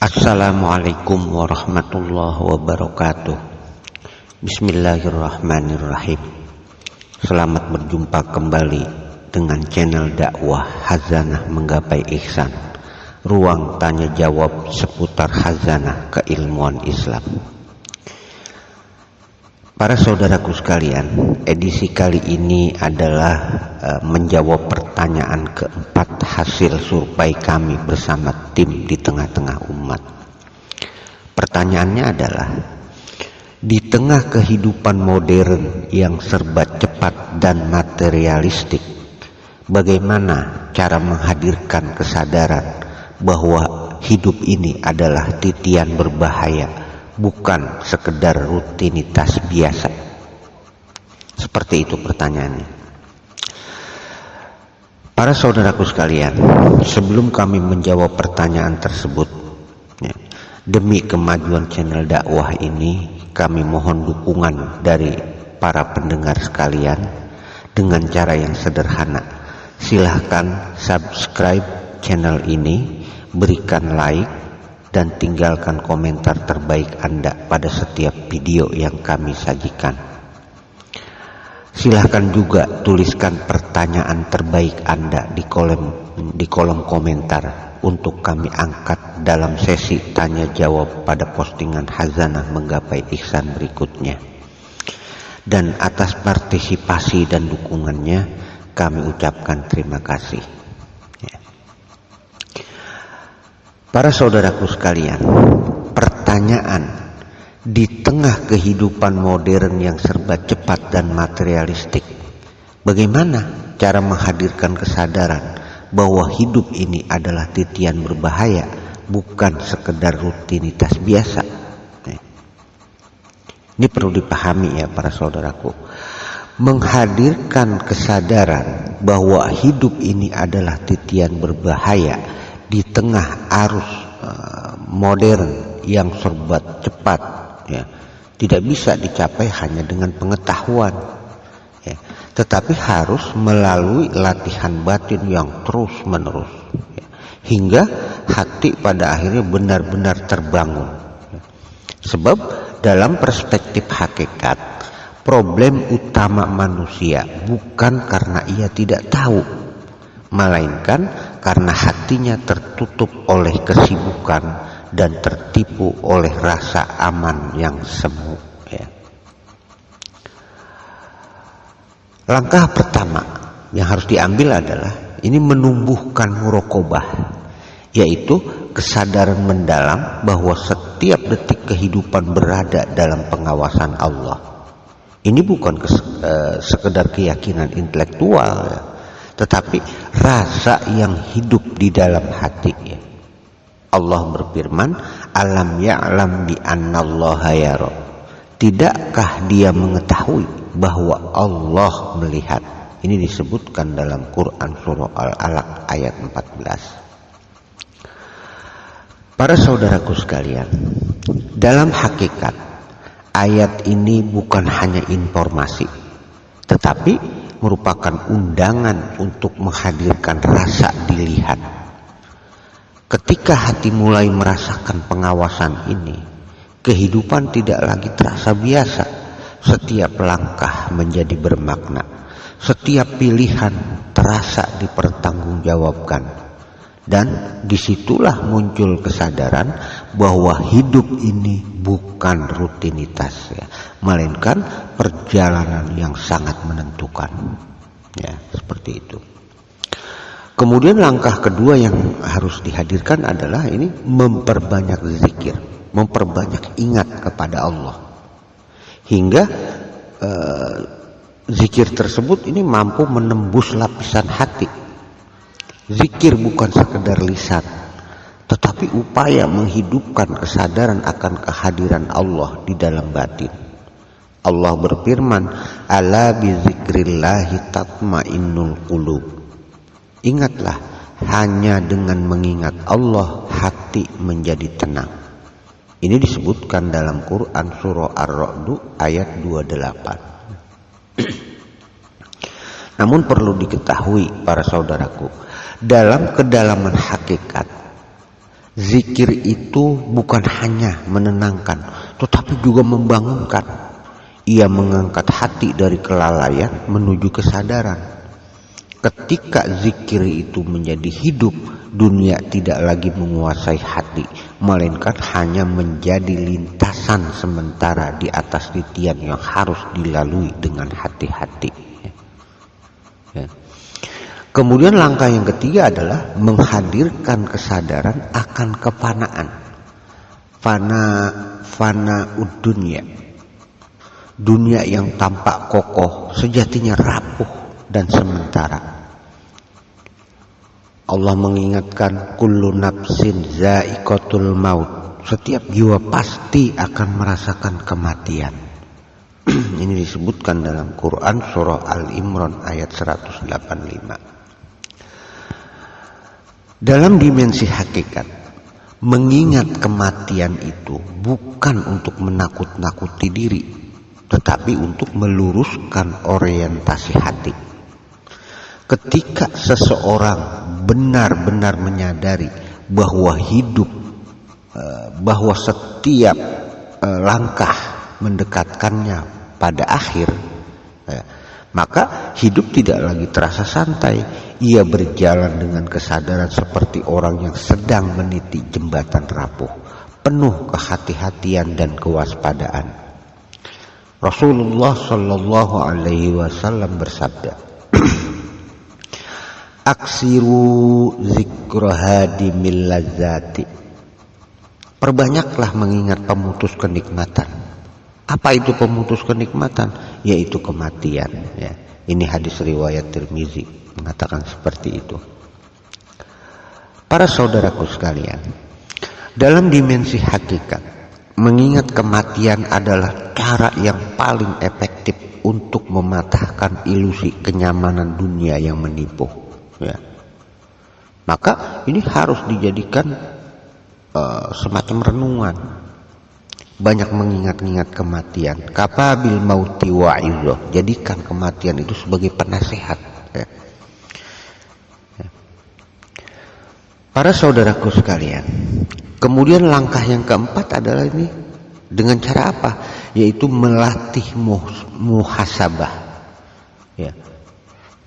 Assalamualaikum warahmatullahi wabarakatuh. Bismillahirrahmanirrahim. Selamat berjumpa kembali dengan channel dakwah Khazanah Menggapai Ihsan, ruang tanya jawab seputar khazanah keilmuan Islam. Para saudaraku sekalian, edisi kali ini adalah menjawab pertanyaan keempat hasil survei kami bersama tim di tengah-tengah umat. Pertanyaannya adalah, di tengah kehidupan modern yang serba cepat dan materialistik, bagaimana cara menghadirkan kesadaran bahwa hidup ini adalah titian berbahaya, bukan sekedar rutinitas biasa? Seperti itu pertanyaannya. Para saudaraku sekalian, sebelum kami menjawab pertanyaan tersebut, demi kemajuan channel dakwah ini, kami mohon dukungan dari para pendengar sekalian dengan cara yang sederhana. Silahkan subscribe channel ini, berikan like, dan tinggalkan komentar terbaik Anda pada setiap video yang kami sajikan. Silahkan juga tuliskan pertanyaan terbaik Anda di kolom komentar untuk kami angkat dalam sesi tanya jawab pada postingan Khazanah Menggapai Ihsan berikutnya. Dan atas partisipasi dan dukungannya kami ucapkan terima kasih. Para saudaraku sekalian, pertanyaan, di tengah kehidupan modern yang serba cepat dan materialistik, bagaimana cara menghadirkan kesadaran bahwa hidup ini adalah titian berbahaya, bukan sekedar rutinitas biasa? Ini perlu dipahami ya para saudaraku. Menghadirkan kesadaran bahwa hidup ini adalah titian berbahaya di tengah arus modern yang serba cepat, tidak bisa dicapai hanya dengan pengetahuan, tetapi harus melalui latihan batin yang terus menerus, hingga hati pada akhirnya benar-benar terbangun. Sebab dalam perspektif hakikat, problem utama manusia bukan karena ia tidak tahu, melainkan karena hatinya tertutup oleh kesibukan dan tertipu oleh rasa aman yang semu. Langkah pertama yang harus diambil adalah ini menumbuhkan muraqabah, yaitu kesadaran mendalam bahwa setiap detik kehidupan berada dalam pengawasan Allah. Ini bukan sekedar keyakinan intelektual, tetapi rasa yang hidup di dalam hati. Allah berfirman, alam ya'lam bi annallaha yara. Tidakkah dia mengetahui bahwa Allah melihat? Ini disebutkan dalam Quran surah Al-Alaq ayat 14. Para saudaraku sekalian, dalam hakikat ayat ini bukan hanya informasi, tetapi merupakan undangan untuk menghadirkan rasa dilihat. Ketika hati mulai merasakan pengawasan ini, kehidupan tidak lagi terasa biasa. Setiap langkah menjadi bermakna, setiap pilihan terasa dipertanggungjawabkan, dan disitulah muncul kesadaran bahwa hidup ini bukan rutinitas, melainkan perjalanan yang sangat menentukan. Seperti itu. Kemudian langkah kedua yang harus dihadirkan adalah ini memperbanyak zikir, memperbanyak ingat kepada Allah, hingga zikir tersebut ini mampu menembus lapisan hati. Zikir bukan sekedar lisan, tetapi upaya menghidupkan kesadaran akan kehadiran Allah di dalam batin. Allah berfirman, ala bizikrillahi tatmainnul qulub. Ingatlah, hanya dengan mengingat Allah hati menjadi tenang. Ini disebutkan dalam Quran surah Ar-Ra'd ayat 28. Namun perlu diketahui para saudaraku, dalam kedalaman hakikat, Zikir itu bukan hanya menenangkan, tetapi juga membangunkan. Ia mengangkat hati dari kelalaian menuju kesadaran. Ketika zikir itu menjadi hidup, dunia tidak lagi menguasai hati, melainkan hanya menjadi lintasan sementara di atas titian yang harus dilalui dengan hati-hati. Ya. Kemudian langkah yang ketiga adalah menghadirkan kesadaran akan kefanaan. Fana dunia. Dunia yang tampak kokoh sejatinya rapuh dan sementara. Allah mengingatkan kullu nafsin za'iqatul maut. Setiap jiwa pasti akan merasakan kematian. Ini disebutkan dalam Quran surah Al-Imran ayat 185. Dalam dimensi hakikat, mengingat kematian itu bukan untuk menakut-nakuti diri, tetapi untuk meluruskan orientasi hati. Ketika seseorang benar-benar menyadari bahwa hidup, bahwa setiap langkah mendekatkannya pada akhir, maka hidup tidak lagi terasa santai. Ia berjalan dengan kesadaran seperti orang yang sedang meniti jembatan rapuh, penuh kehati-hatian dan kewaspadaan. Rasulullah Shallallahu Alaihi Wasallam bersabda, "Aksiru zikrohadimil lazati." Perbanyaklah mengingat pemutus kenikmatan. Apa itu pemutus kenikmatan? Yaitu kematian. Ya. Ini hadis riwayat Tirmizi mengatakan seperti itu. Para saudaraku sekalian, dalam dimensi hakikat, mengingat kematian adalah cara yang paling efektif untuk mematahkan ilusi kenyamanan dunia yang menipu. Ya. Maka ini harus dijadikan semacam renungan. Banyak mengingat-ingat kematian. Kafabil mauti wa'idhah. Jadikan kematian itu sebagai penasehat. Ya. Para saudaraku sekalian, kemudian langkah yang keempat adalah ini dengan cara apa? Yaitu melatih muhasabah, ya,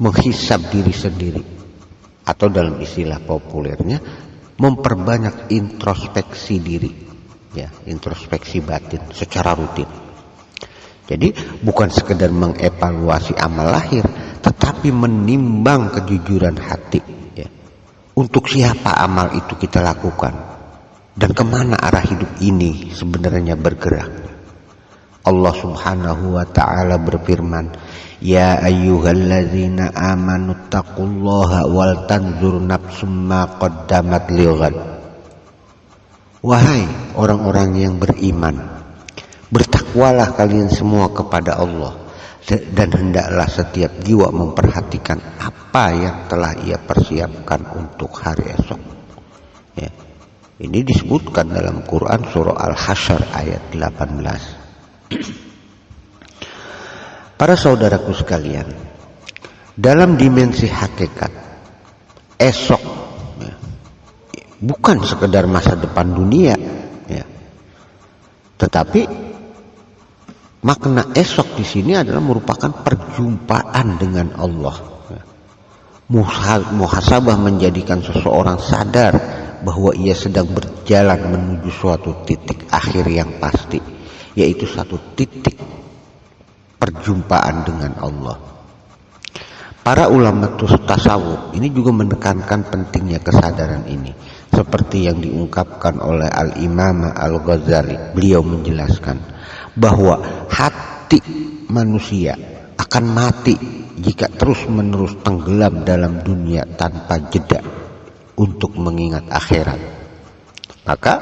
menghisab diri sendiri, atau dalam istilah populernya memperbanyak introspeksi diri, ya, introspeksi batin secara rutin. Jadi bukan sekedar mengevaluasi amal lahir, tetapi menimbang kejujuran hati. Untuk siapa amal itu kita lakukan dan kemana arah hidup ini sebenarnya bergerak. Allah Subhanahu wa ta'ala berfirman, "Ya ayyuhalladzina amanu taqullaha wal tanzur nafsum ma qaddamat lighad." Wahai orang-orang yang beriman, bertakwalah kalian semua kepada Allah, dan hendaklah setiap jiwa memperhatikan apa yang telah ia persiapkan untuk hari esok. Ya. Ini disebutkan dalam Quran surah Al-Hasyr ayat 18. Para saudaraku sekalian, dalam dimensi hakikat, esok, ya, bukan sekedar masa depan dunia, ya, tetapi makna esok di sini adalah merupakan perjumpaan dengan Allah. Muhasabah menjadikan seseorang sadar bahwa ia sedang berjalan menuju suatu titik akhir yang pasti, yaitu satu titik perjumpaan dengan Allah. Para ulama tasawuf ini juga menekankan pentingnya kesadaran ini, seperti yang diungkapkan oleh Al-Imam Al-Ghazali. Beliau menjelaskan bahwa hati manusia akan mati jika terus-menerus tenggelam dalam dunia tanpa jeda untuk mengingat akhirat. Maka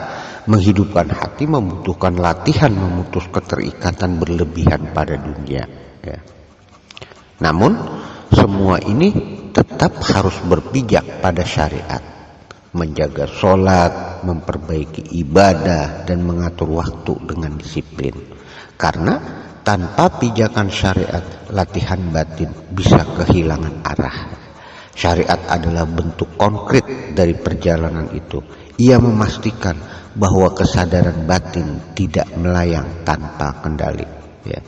menghidupkan hati membutuhkan latihan memutus keterikatan berlebihan pada dunia. Ya. Namun semua ini tetap harus berpijak pada syariat, menjaga sholat, memperbaiki ibadah, dan mengatur waktu dengan disiplin. Karena tanpa pijakan syariat, latihan batin bisa kehilangan arah. Syariat adalah bentuk konkret dari perjalanan itu Ia memastikan bahwa kesadaran batin tidak melayang tanpa kendali. Ya.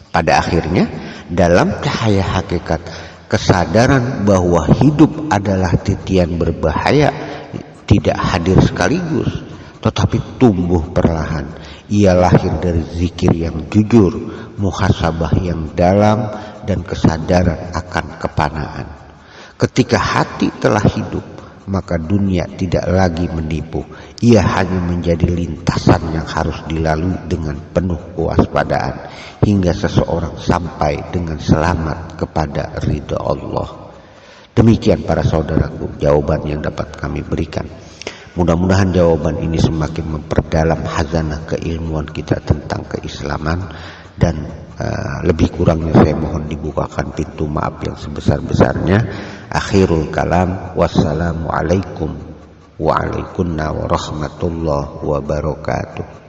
Pada akhirnya, dalam cahaya hakikat, kesadaran bahwa hidup adalah titian berbahaya tidak hadir sekaligus, tetapi tumbuh perlahan. Ia lahir dari zikir yang jujur, muhasabah yang dalam, dan kesadaran akan kepanaan. Ketika hati telah hidup, maka dunia tidak lagi menipu. Ia hanya menjadi lintasan yang harus dilalui dengan penuh kewaspadaan, hingga seseorang sampai dengan selamat kepada ridha Allah. Demikian para saudaraku jawaban yang dapat kami berikan. Mudah-mudahan jawaban ini semakin memperdalam khazanah keilmuan kita tentang keislaman, dan lebih kurangnya saya mohon dibukakan pintu maaf yang sebesar-besarnya. Akhirul kalam, wassalamualaikum warahmatullahi wabarakatuh.